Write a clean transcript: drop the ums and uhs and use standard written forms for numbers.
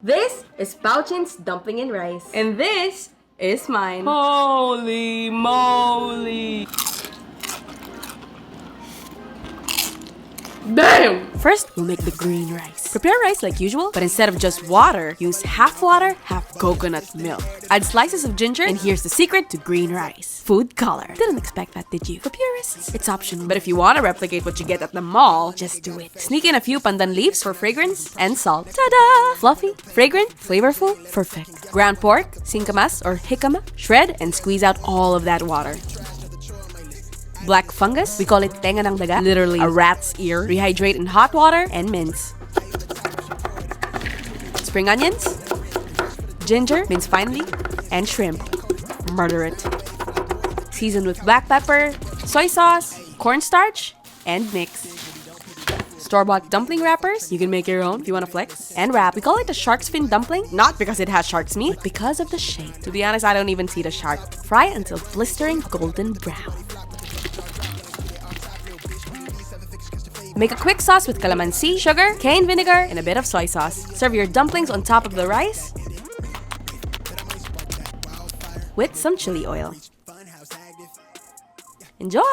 This is Paotsin's dumpling and rice. And this is mine. Holy moly! Damn! First, we'll make the green rice. Prepare rice like usual, but instead of just water, use half water, half coconut milk. Add slices of ginger, and here's the secret to green rice. Food color. Didn't expect that, did you? For purists, it's optional. But if you want to replicate what you get at the mall, just do it. Sneak in a few pandan leaves for fragrance and salt. Ta-da! Fluffy, fragrant, flavorful, perfect. Ground pork, singkamas or jicama, shred and squeeze out all of that water. Black fungus, we call it tenga ng daga, literally a rat's ear. Rehydrate in hot water and mince. Spring onions, ginger, mince finely, and shrimp. Murder it. Season with black pepper, soy sauce, cornstarch, and mix. Store-bought dumpling wrappers, you can make your own if you want to flex. And wrap, we call it a shark's fin dumpling, not because it has shark's meat, but because of the shape. To be honest, I don't even see the shark. Fry until blistering golden brown. Make a quick sauce with calamansi, sugar, cane vinegar, and a bit of soy sauce. Serve your dumplings on top of the rice with some chili oil. Enjoy!